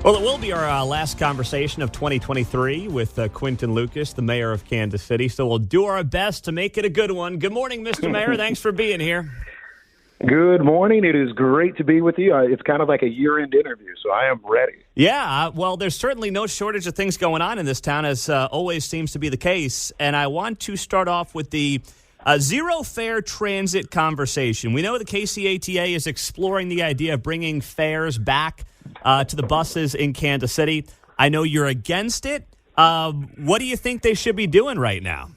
Well, it will be our last conversation of 2023 with Quinton Lucas, the mayor of Kansas City. So we'll do our best to make it a good one. Good morning, Mr. Mayor. Thanks for being here. Good morning. It is great to be with you. It's kind of like a year-end interview, so I am ready. Yeah, well, there's certainly no shortage of things going on in this town, as always seems to be the case. And I want to start off with the zero-fare transit conversation. We know the KCATA is exploring the idea of bringing fares back to the buses in Kansas City. I know you're against it. What do you think they should be doing right now?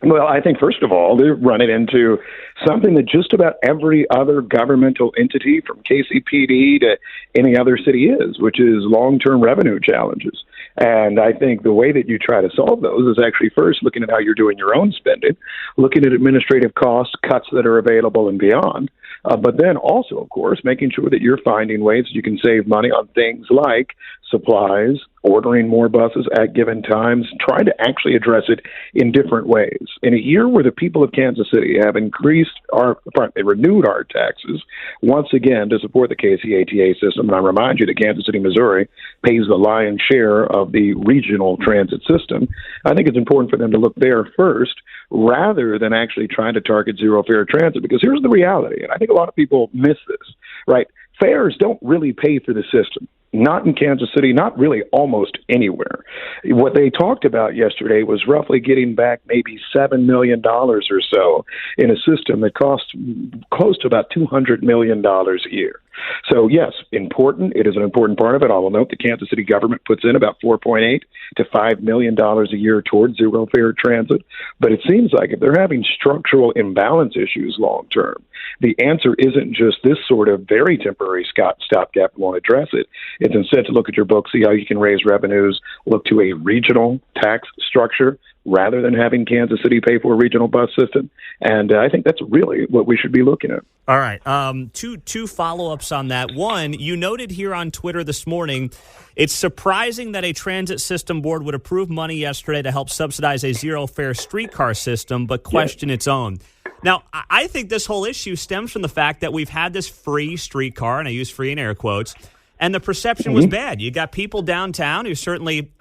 Well, I think, first of all, they're running into something that just about every other governmental entity, from KCPD to any other city, is, which is long-term revenue challenges. And I think the way that you try to solve those is actually first looking at how you're doing your own spending, looking at administrative costs, cuts that are available and beyond. But then also, of course, making sure that you're finding ways you can save money on things like supplies, ordering more buses at given times, trying to actually address it in different ways. In a year where the people of Kansas City have renewed our taxes once again to support the KCATA system, and I remind you that Kansas City, Missouri pays the lion's share of the regional transit system, I think it's important for them to look there first rather than actually trying to target zero-fare transit, because here's the reality, and I think a lot of people miss this, right? Fares don't really pay for the system. Not in Kansas City, not really almost anywhere. What they talked about yesterday was roughly getting back maybe $7 million or so in a system that costs close to about $200 million a year. So, yes, important. It is an important part of it. I will note the Kansas City government puts in about $4.8 to $5 million a year towards zero-fare transit. But it seems like if they're having structural imbalance issues long term, the answer isn't just this sort of very temporary stopgap and won't address it. It's instead to look at your book, see how you can raise revenues, look to a regional tax structure rather than having Kansas City pay for a regional bus system. And I think that's really what we should be looking at. All right. Two follow-ups on that. One, you noted here on Twitter this morning, it's surprising that a transit system board would approve money yesterday to help subsidize a zero-fare streetcar system, but question its own. Now, I think this whole issue stems from the fact that we've had this free streetcar, and I use free in air quotes, and the perception was bad. You got people downtown who certainly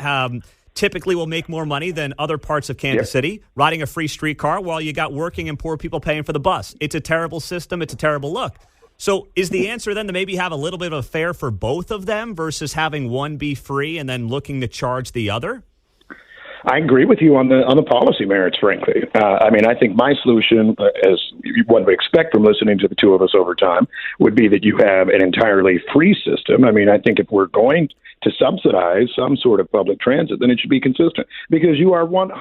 typically will make more money than other parts of Kansas City riding a free streetcar, while you got working and poor people paying for the bus. It's a terrible system. It's a terrible look. So is the answer then to maybe have a little bit of a fare for both of them versus having one be free and then looking to charge the other? I agree with you on the policy merits, frankly. I think my solution, as one would expect from listening to the two of us over time, would be that you have an entirely free system. I think if we're going to subsidize some sort of public transit, then it should be consistent, because you are 100%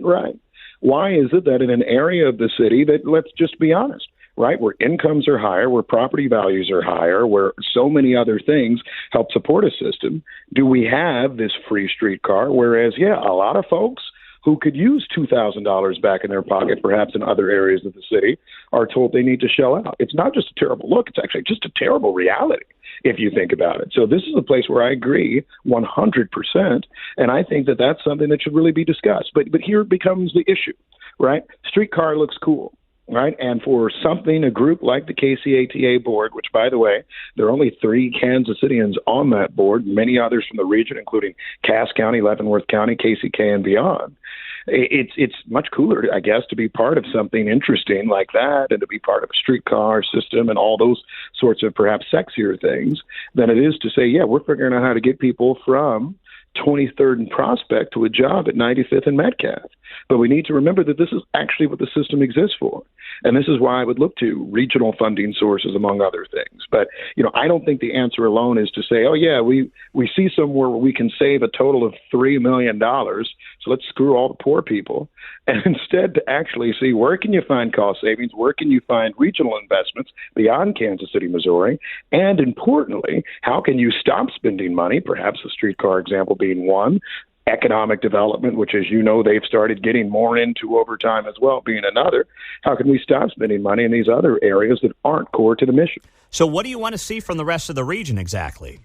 right. Why is it that in an area of the city that, let's just be honest, right, where incomes are higher, where property values are higher, where so many other things help support a system, do we have this free streetcar? Whereas, a lot of folks who could use $2,000 back in their pocket, perhaps in other areas of the city, are told they need to shell out. It's not just a terrible look. It's actually just a terrible reality, if you think about it. So this is a place where I agree 100%, and I think that that's something that should really be discussed. But here becomes the issue, right? Streetcar looks cool. Right. And for a group like the KCATA board, which, by the way, there are only 3 Kansas Cityans on that board, many others from the region, including Cass County, Leavenworth County, KCK, and beyond. It's much cooler, I guess, to be part of something interesting like that and to be part of a streetcar system and all those sorts of perhaps sexier things than it is to say, we're figuring out how to get people from 23rd and Prospect to a job at 95th and Metcalf. But we need to remember that this is actually what the system exists for. And this is why I would look to regional funding sources, among other things. But, I don't think the answer alone is to say, we see somewhere where we can save a total of $3 million, so let's screw all the poor people. And instead to actually see, where can you find cost savings? Where can you find regional investments beyond Kansas City, Missouri? And importantly, how can you stop spending money, perhaps the streetcar example being one, economic development, which, as you know, they've started getting more into over time as well, being another. How can we stop spending money in these other areas that aren't core to the mission? So what do you want to see from the rest of the region exactly?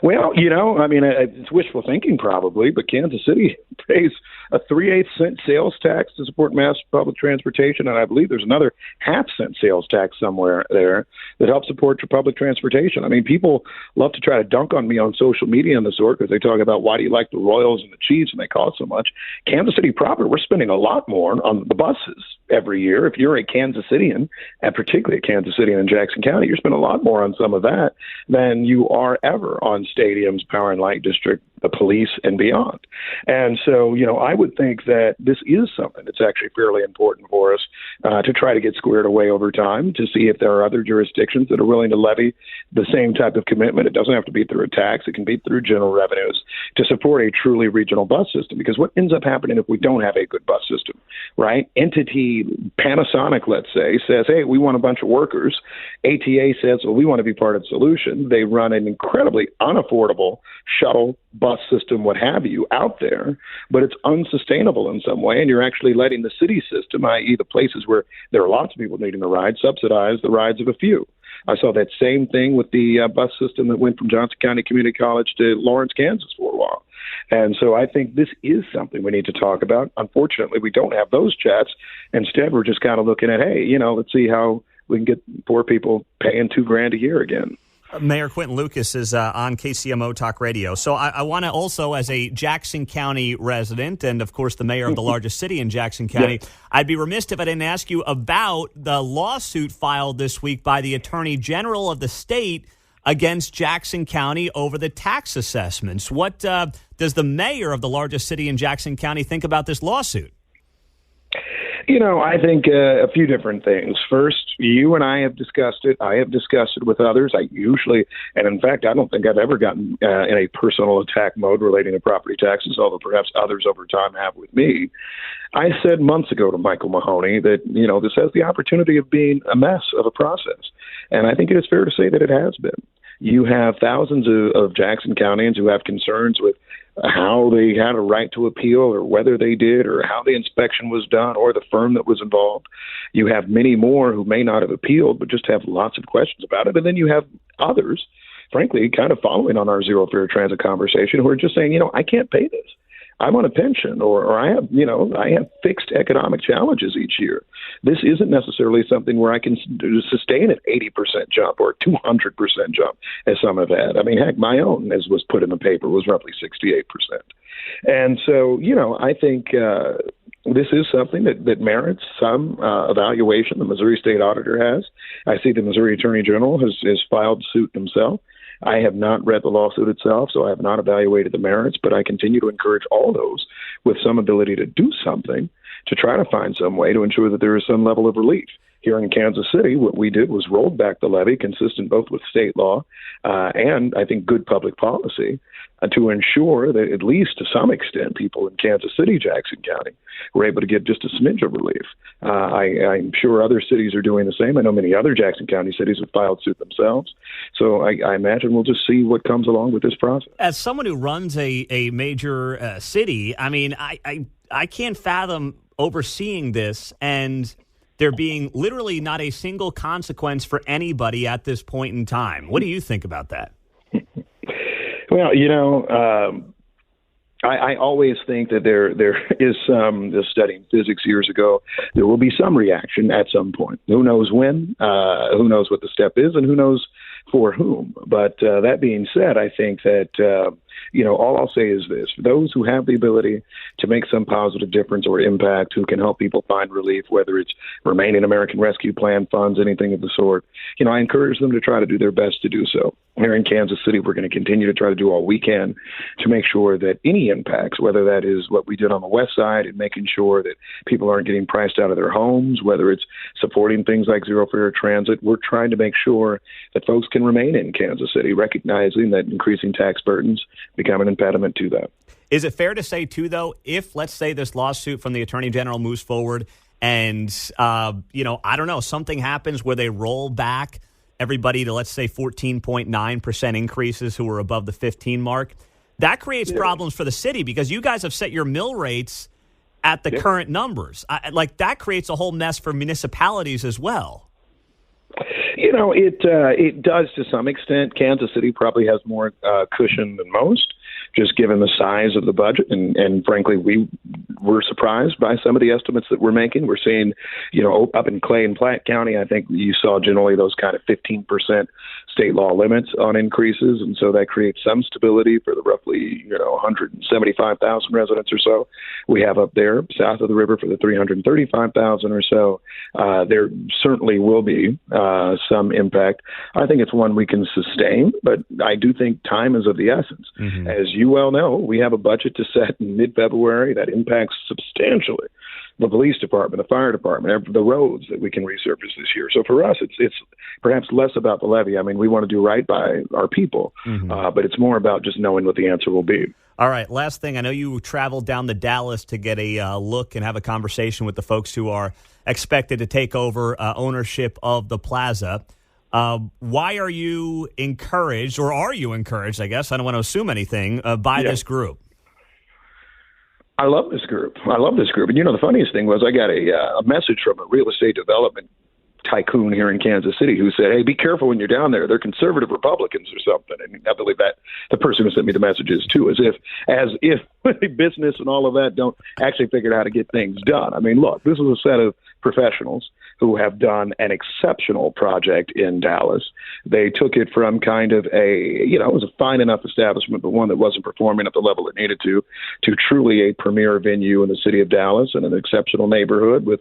Well, I mean, it's wishful thinking probably, but Kansas City pays a 3/8 cent sales tax to support mass public transportation, and I believe there's another half-cent sales tax somewhere there that helps support your public transportation. I mean, people love to try to dunk on me on social media and the sort because they talk about why do you like the Royals and the Chiefs and they cost so much. Kansas City proper, we're spending a lot more on the buses every year. If you're a Kansas Citian, and particularly a Kansas Citian in Jackson County, you're spending a lot more on some of that than you are ever on stadiums, Power and Light District, the police, and beyond. And so, I would think that this is something that's actually fairly important for us to try to get squared away over time, to see if there are other jurisdictions that are willing to levy the same type of commitment. It doesn't have to be through a tax. It can be through general revenues to support a truly regional bus system. Because what ends up happening if we don't have a good bus system, right? Entity Panasonic, let's say, says, hey, we want a bunch of workers. ATA says, well, we want to be part of the solution. They run an incredibly unaffordable shuttle, bus system, what have you, out there, but it's unsustainable in some way, and you're actually letting the city system, i.e. the places where there are lots of people needing a ride, subsidize the rides of a few. I saw that same thing with the bus system that went from Johnson County Community College to Lawrence, Kansas for a while. And so I think this is something we need to talk about. Unfortunately, we don't have those chats. Instead, we're just kind of looking at, hey, let's see how we can get poor people paying $2,000 a year again. Mayor Quinton Lucas is on KCMO Talk Radio. So I want to also, as a Jackson County resident and, of course, the mayor of the largest city in Jackson County, I'd be remiss if I didn't ask you about the lawsuit filed this week by the Attorney General of the state against Jackson County over the tax assessments. What does the mayor of the largest city in Jackson County think about this lawsuit? I think a few different things. First, you and I have discussed it. I have discussed it with others. I usually, and in fact, I don't think I've ever gotten in a personal attack mode relating to property taxes, although perhaps others over time have with me. I said months ago to Michael Mahoney that, this has the opportunity of being a mess of a process. And I think it is fair to say that it has been. You have thousands of Jackson Countyans who have concerns with how they had a right to appeal or whether they did or how the inspection was done or the firm that was involved. You have many more who may not have appealed but just have lots of questions about it. And then you have others, frankly, kind of following on our zero fare transit conversation who are just saying, I can't pay this. I'm on a pension or I have fixed economic challenges each year. This isn't necessarily something where I can sustain an 80% jump or a 200% jump as some have had. I mean, heck, my own, as was put in the paper, was roughly 68%. And so, I think this is something that merits some evaluation. The Missouri State Auditor has. I see the Missouri Attorney General has filed suit himself. I have not read the lawsuit itself, so I have not evaluated the merits, but I continue to encourage all those with some ability to do something to try to find some way to ensure that there is some level of relief. Here in Kansas City, what we did was rolled back the levy, consistent both with state law and, I think, good public policy, to ensure that at least to some extent people in Kansas City, Jackson County, were able to get just a smidge of relief. I'm sure other cities are doing the same. I know many other Jackson County cities have filed suit themselves. So I imagine we'll just see what comes along with this process. As someone who runs a major city, I mean, I can't fathom overseeing this and there being literally not a single consequence for anybody at this point in time. What do you think about that? Well, I always think that there is some, just studying physics years ago, there will be some reaction at some point. Who knows when, who knows what the step is, and who knows for whom. But that being said, I think that, all I'll say is this. For those who have the ability to make some positive difference or impact, who can help people find relief, whether it's remaining American Rescue Plan funds, anything of the sort, I encourage them to try to do their best to do so. Here in Kansas City, we're going to continue to try to do all we can to make sure that any impacts, whether that is what we did on the west side and making sure that people aren't getting priced out of their homes, whether it's supporting things like zero fare transit, we're trying to make sure that folks can remain in Kansas City, recognizing that increasing tax burdens become an impediment to that. Is it fair to say, too, though, if, let's say, this lawsuit from the Attorney General moves forward and, I don't know, something happens where they roll back everybody to, let's say, 14.9% increases who are above the 15 mark, that creates problems for the city because you guys have set your mill rates at the current numbers. That creates a whole mess for municipalities as well. It does to some extent. Kansas City probably has more cushion than most, just given the size of the budget. And frankly, we were surprised by some of the estimates that we're making. We're seeing, up in Clay and Platte County, I think you saw generally those kind of 15% state law limits on increases. And so that creates some stability for the roughly, 175,000 residents or so we have up there south of the river for the 335,000 or so. There certainly will be some impact. I think it's one we can sustain, but I do think time is of the essence. Mm-hmm. As you well know, we have a budget to set in mid-February that impacts substantially the police department, the fire department, the roads that we can resurface this year. So for us, it's perhaps less about the levy. I mean, we want to do right by our people, but it's more about just knowing what the answer will be. All right, last thing. I know you traveled down to Dallas to get a look and have a conversation with the folks who are expected to take over ownership of the plaza. Why are you encouraged, or are you encouraged, I guess, I don't want to assume anything, by this group? I love this group. And the funniest thing was I got a message from a real estate development tycoon here in Kansas City who said, "Hey, be careful when you're down there. They're conservative Republicans or something." And I believe that the person who sent me the messages too, as if business and all of that don't actually figure out how to get things done. I mean, look, this is a set of professionals who have done an exceptional project in Dallas. They took it from kind of it was a fine enough establishment, but one that wasn't performing at the level it needed to truly a premier venue in the city of Dallas and an exceptional neighborhood with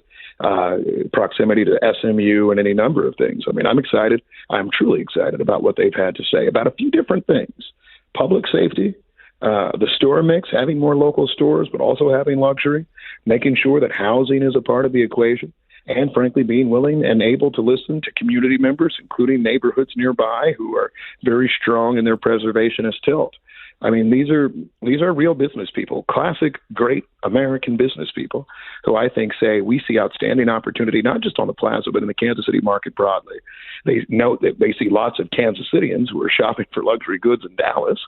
proximity to SMU and any number of things. I mean, I'm excited. I'm truly excited about what they've had to say about a few different things. Public safety, the store mix, having more local stores, but also having luxury, making sure that housing is a part of the equation, and frankly, being willing and able to listen to community members, including neighborhoods nearby who are very strong in their preservationist tilt. I mean, these are real business people, classic, great American business people who I think say we see outstanding opportunity, not just on the plaza, but in the Kansas City market broadly. They note that they see lots of Kansas Cityans who are shopping for luxury goods in Dallas,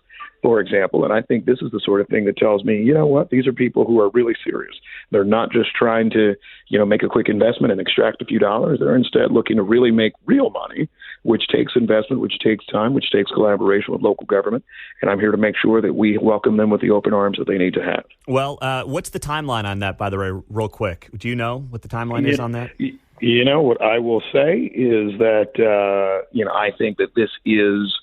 for example. And I think this is the sort of thing that tells me, you know what, these are people who are really serious. They're not just trying to, make a quick investment and extract a few dollars. They're instead looking to really make real money, which takes investment, which takes time, which takes collaboration with local government. And I'm here to make sure that we welcome them with the open arms that they need to have. Well, what's the timeline on that, by the way, real quick? Do you know what the timeline is on that? What I will say is that, I think that this is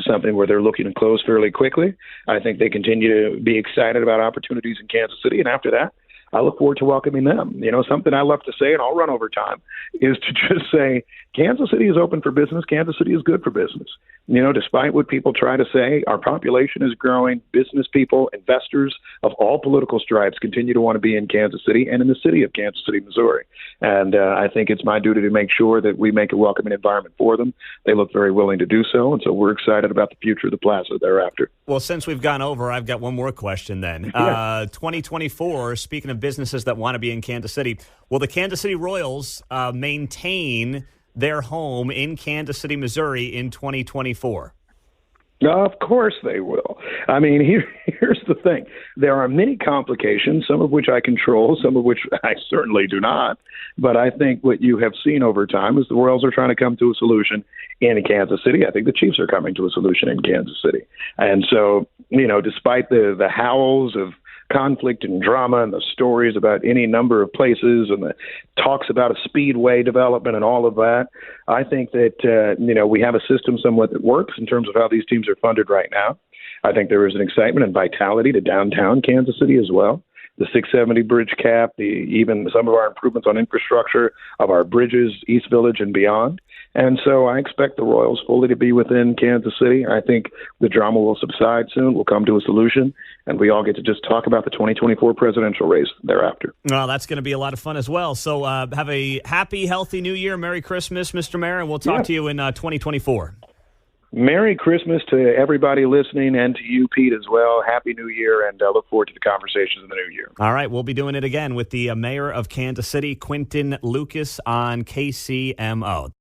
something where they're looking to close fairly quickly. I think they continue to be excited about opportunities in Kansas City. And after that, I look forward to welcoming them. Something I love to say, and I'll run over time, is to just say Kansas City is open for business. Kansas City is good for business. Despite what people try to say, our population is growing. Business people, investors of all political stripes continue to want to be in Kansas City and in the city of Kansas City, Missouri. And I think it's my duty to make sure that we make a welcoming environment for them. They look very willing to do so, and so we're excited about the future of the plaza thereafter. Well, since we've gone over, I've got one more question then. 2024, speaking of businesses that want to be in Kansas City, will the Kansas City Royals maintain their home in Kansas City, Missouri in 2024? Of course they will. I mean, here's the thing. There are many complications, some of which I control, some of which I certainly do not. But I think what you have seen over time is the Royals are trying to come to a solution in Kansas City. I think the Chiefs are coming to a solution in Kansas City. And so, despite the howls of conflict and drama and the stories about any number of places and the talks about a speedway development and all of that, I think that, we have a system somewhat that works in terms of how these teams are funded right now. I think there is an excitement and vitality to downtown Kansas City as well. The 670 bridge cap, even some of our improvements on infrastructure of our bridges, East Village and beyond. And so I expect the Royals fully to be within Kansas City. I think the drama will subside soon. We'll come to a solution, and we all get to just talk about the 2024 presidential race thereafter. Well, that's going to be a lot of fun as well. So have a happy, healthy New Year. Merry Christmas, Mr. Mayor, and we'll talk to you in 2024. Merry Christmas to everybody listening and to you, Pete, as well. Happy New Year, and look forward to the conversations in the new year. All right, we'll be doing it again with the mayor of Kansas City, Quinton Lucas, on KCMO.